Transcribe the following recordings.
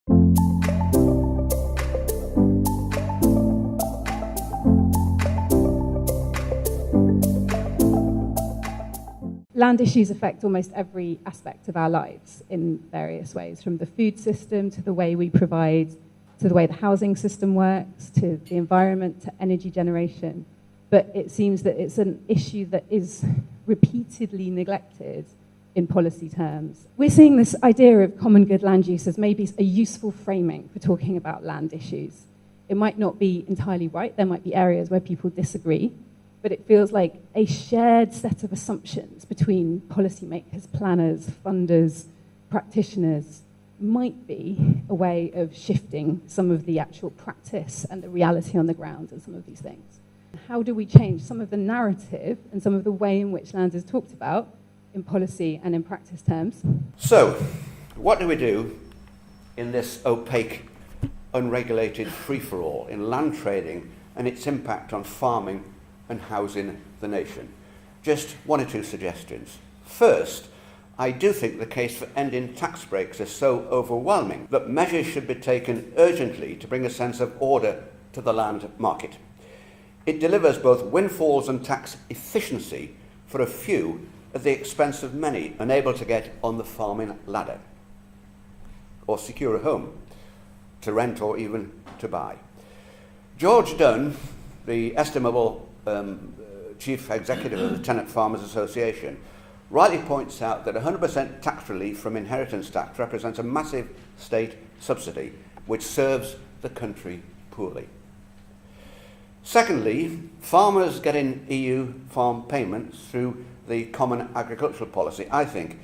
Land issues affect almost every aspect of our lives in various ways, from the food system to the way we provide, to the way the housing system works, to the environment, to energy generation. But it seems that it's an issue that is repeatedly neglected in policy terms. We're seeing this idea of common good land use as maybe a useful framing for talking about land issues. It might not be entirely right. There might be areas where people disagree, but it feels like a shared set of assumptions between policymakers, planners, funders, practitioners might be a way of shifting some of the actual practice and the reality on the ground and some of these things. How do we change some of the narrative and some of the way in which land is talked about in policy and in practice terms? So, what do we do in this opaque, unregulated free-for-all in land trading and its impact on farming and housing the nation? Just one or two suggestions. First, I do think the case for ending tax breaks is so overwhelming that measures should be taken urgently to bring a sense of order to the land market. It delivers both windfalls and tax efficiency for a few at the expense of many unable to get on the farming ladder or secure a home to rent or even to buy. George Dunn, the estimable chief executive of the Tenant Farmers Association, rightly points out that 100% tax relief from inheritance tax represents a massive state subsidy which serves the country poorly. Secondly, farmers getting EU farm payments through the Common Agricultural Policy, I think,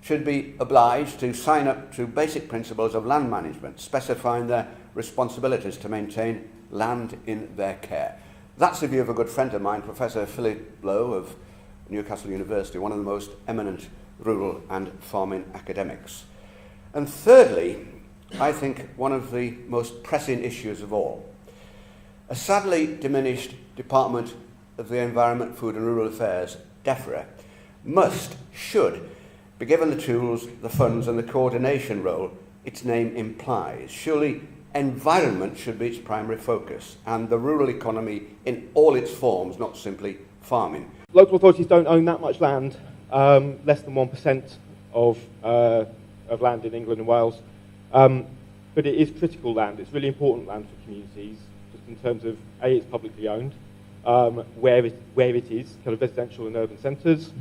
should be obliged to sign up to basic principles of land management, specifying their responsibilities to maintain land in their care. That's the view of a good friend of mine, Professor Philip Lowe of Newcastle University, one of the most eminent rural and farming academics. And thirdly, I think one of the most pressing issues of all, a sadly diminished Department of the Environment, Food and Rural Affairs, DEFRA, should be given the tools, the funds and the coordination role its name implies. Surely environment should be its primary focus, and the rural economy in all its forms, not simply farming. Local authorities don't own that much land, less than 1% of land in England and Wales, but it is critical land. It's really important land for communities, just in terms of, A, it's publicly owned, where it is, kind of residential and urban centres.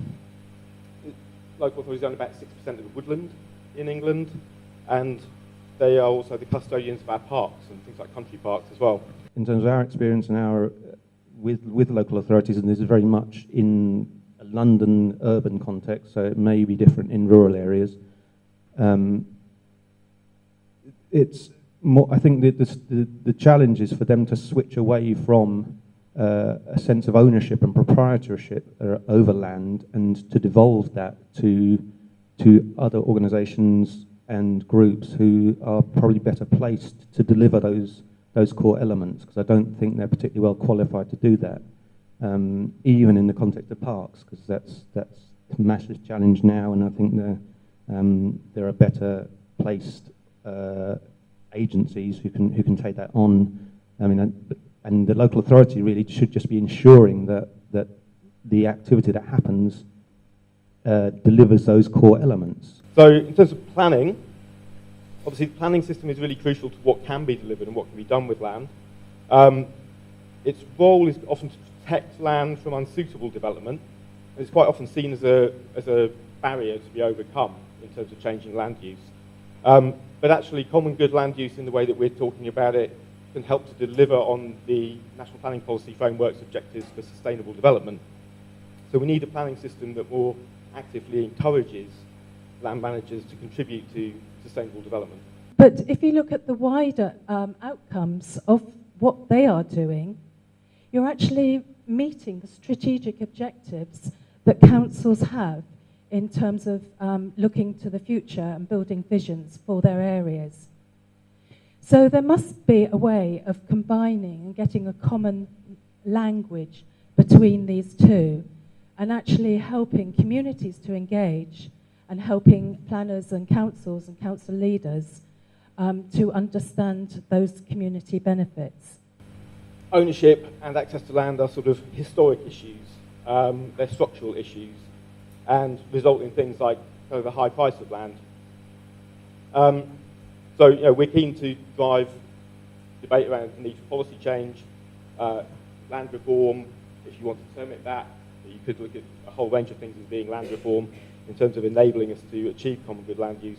Local authorities own about 6% of the woodland in England, and they are also the custodians of our parks and things like country parks as well. In terms of our experience and our with local authorities, and this is very much in a London urban context, so it may be different in rural areas. It's more, I think that the challenge is for them to switch away from a sense of ownership and proprietorship over land, and to devolve that to other organisations and groups who are probably better placed to deliver those core elements, because I don't think they're particularly well qualified to do that, even in the context of parks, because that's a massive challenge now, and I think there are better placed agencies who can take that on. I mean, and the local authority really should just be ensuring that the activity that happens delivers those core elements. So in terms of planning, obviously the planning system is really crucial to what can be delivered and what can be done with land. Its role is often to protect land from unsuitable development, and it's quite often seen as a barrier to be overcome in terms of changing land use. But actually common good land use in the way that we're talking about it can help to deliver on the National Planning Policy Framework's objectives for sustainable development. So we need a planning system that more actively encourages land managers to contribute to sustainable development. But if you look at the wider outcomes of what they are doing, you're actually meeting the strategic objectives that councils have in terms of looking to the future and building visions for their areas. So there must be a way of combining and getting a common language between these two, and actually helping communities to engage and helping planners and council leaders to understand those community benefits? Ownership and access to land are sort of historic issues. They're structural issues and result in things like the high price of land. So we're keen to drive debate around the need for policy change, land reform, if you want to term it that. You could look at a whole range of things as being land reform in terms of enabling us to achieve common good land use.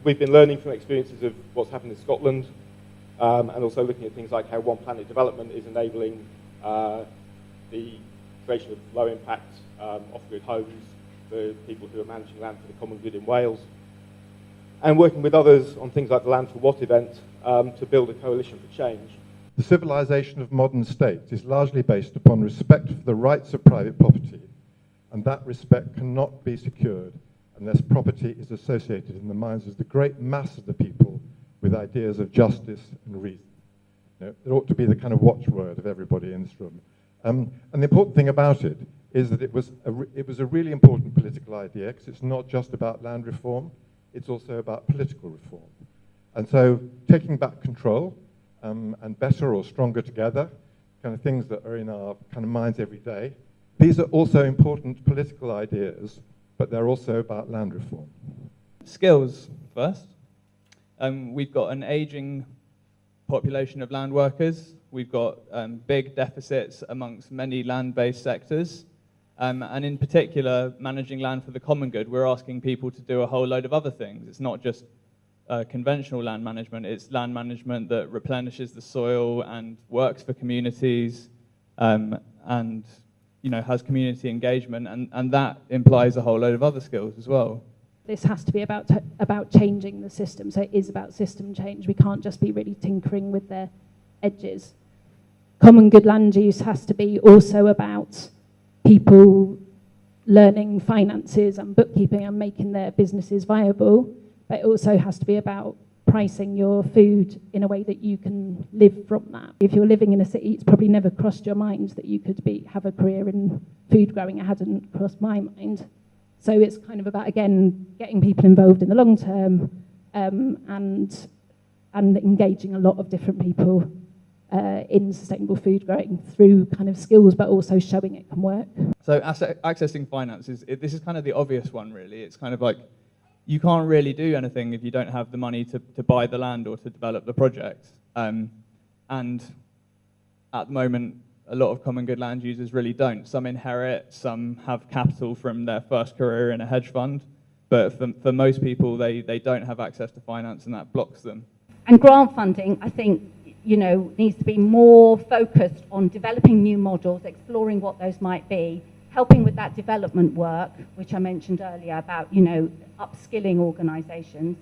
We've been learning from experiences of what's happened in Scotland, and also looking at things like how One Planet development is enabling the creation of low impact off-grid homes for people who are managing land for the common good in Wales, and working with others on things like the Land for What event to build a coalition for change. The civilization of modern states is largely based upon respect for the rights of private property, and that respect cannot be secured unless property is associated in the minds of the great mass of the people with ideas of justice and reason. There ought to be the kind of watchword of everybody in this room. And the important thing about it is that it was a really important political idea, because it's not just about land reform, it's also about political reform. And so taking back control, and better or stronger together, kind of things that are in our kind of minds every day. These are also important political ideas, but they're also about land reform. Skills first. We've got an ageing population of land workers. We've got big deficits amongst many land-based sectors. And in particular, managing land for the common good, we're asking people to do a whole load of other things. It's not just conventional land management, it's land management that replenishes the soil and works for communities, and has community engagement, and that implies a whole load of other skills as well. This has to be about changing the system, so it is about system change. We can't just be really tinkering with their edges. Common good land use has to be also about people learning finances and bookkeeping and making their businesses viable. But it also has to be about pricing your food in a way that you can live from that. If you're living in a city, it's probably never crossed your mind that you could have a career in food growing. It hadn't crossed my mind. So it's kind of about, again, getting people involved in the long term, and engaging a lot of different people in sustainable food growing through kind of skills, but also showing it can work. So accessing finance, this is kind of the obvious one, really. It's kind of like, you can't really do anything if you don't have the money to buy the land or to develop the project. And at the moment, a lot of common good land users really don't. Some inherit, some have capital from their first career in a hedge fund, but for most people, they don't have access to finance, and that blocks them. And grant funding, I think, needs to be more focused on developing new models, exploring what those might be, helping with that development work, which I mentioned earlier about, upskilling organisations,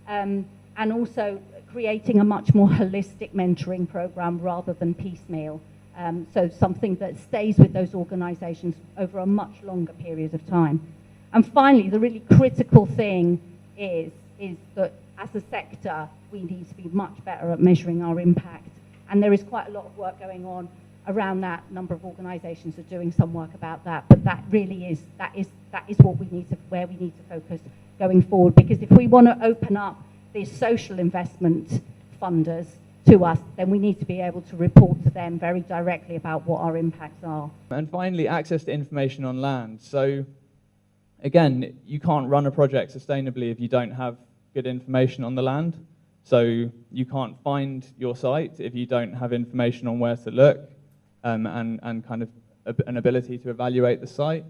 and also creating a much more holistic mentoring program rather than piecemeal. So something that stays with those organisations over a much longer period of time. And finally, the really critical thing is that as a sector, we need to be much better at measuring our impact. And there is quite a lot of work going on around that. A number of organisations are doing some work about that, but that really is what we need to, where we need to focus going forward. Because if we want to open up these social investment funders to us, then we need to be able to report to them very directly about what our impacts are. And finally, access to information on land. So again, you can't run a project sustainably if you don't have good information on the land. So you can't find your site if you don't have information on where to look, and kind of an ability to evaluate the site.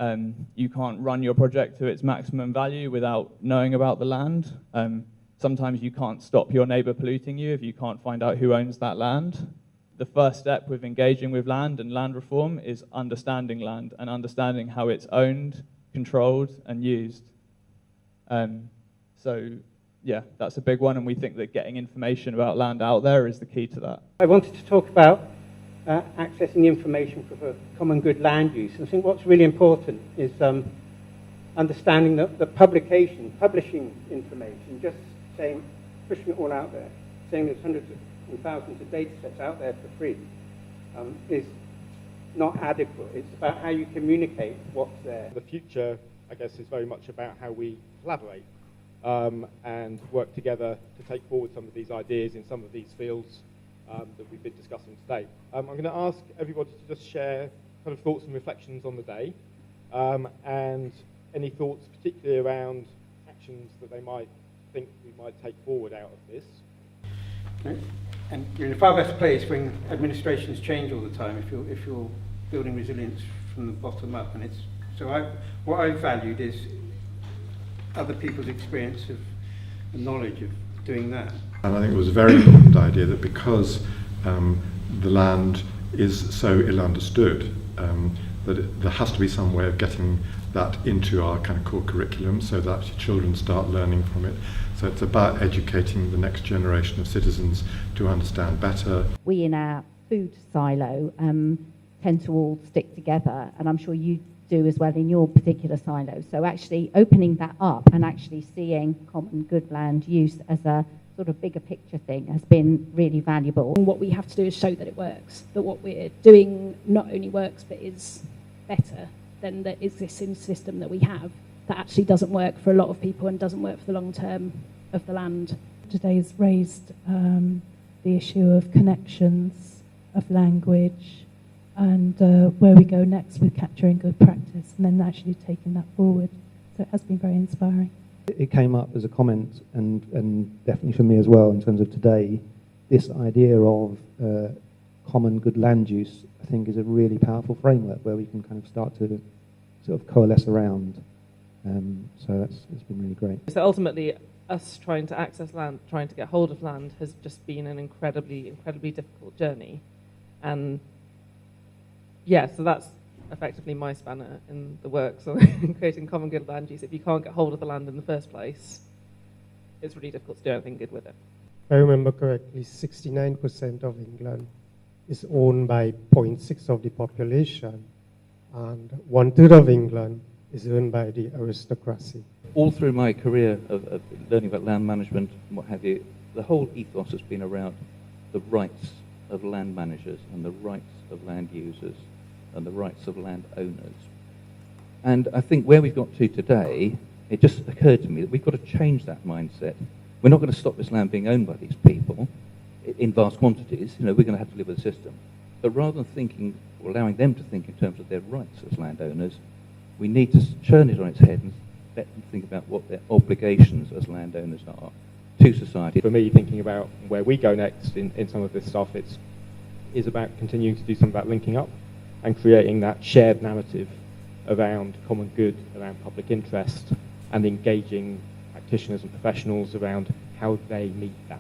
You can't run your project to its maximum value without knowing about the land. Sometimes you can't stop your neighbour polluting you if you can't find out who owns that land. The first step with engaging with land and land reform is understanding land and understanding how it's owned, controlled, and used. So yeah, that's a big one, and we think that getting information about land out there is the key to that. I wanted to talk about accessing information for common good land use. I think what's really important is understanding the publishing information, just saying, pushing it all out there, saying there's hundreds and thousands of data sets out there for free, is not adequate. It's about how you communicate what's there. The future, I guess, is very much about how we collaborate. and work together to take forward some of these ideas in some of these fields that we've been discussing today. I'm going to ask everybody to just share kind of thoughts and reflections on the day, and any thoughts particularly around actions that they might think we might take forward out of this. Okay. And you're in a far better place when administrations change all the time if you're building resilience from the bottom up. And what I valued is other people's experience of the knowledge of doing that. And I think it was a very important idea that because the land is so ill understood, that there has to be some way of getting that into our kind of core curriculum so that children start learning from it. So it's about educating the next generation of citizens to understand better. We in our food silo tend to all stick together, and I'm sure you do as well in your particular silo. So actually opening that up and actually seeing common good land use as a sort of bigger picture thing has been really valuable. What we have to do is show that it works, that what we're doing not only works but is better than the existing system that we have, that actually doesn't work for a lot of people and doesn't work for the long term of the land. Today's raised the issue of connections, of language, and where we go next with capturing good practice and then actually taking that forward. So it has been very inspiring. It came up as a comment, and definitely for me as well in terms of today, this idea of common good land use, I think, is a really powerful framework where we can kind of start to sort of coalesce around. So it's been really great. So ultimately, us trying to access land, trying to get hold of land, has just been an incredibly difficult journey. And yeah, so that's effectively my spanner in the works of creating common good land use. If you can't get hold of the land in the first place, it's really difficult to do anything good with it. If I remember correctly, 69% of England is owned by 0.6% of the population, and 1/3 of England is owned by the aristocracy. All through my career of learning about land management and what have you, the whole ethos has been around the rights of land managers and the rights of land users and the rights of land owners. And I think where we've got to today, it just occurred to me that we've got to change that mindset. We're not going to stop this land being owned by these people in vast quantities. We're going to have to live with the system. But rather than thinking, or allowing them to think in terms of their rights as landowners, we need to turn it on its head and let them think about what their obligations as landowners are to society. For me, thinking about where we go next in some of this stuff, is about continuing to do some of that linking up and creating that shared narrative around common good, around public interest, and engaging practitioners and professionals around how they meet that.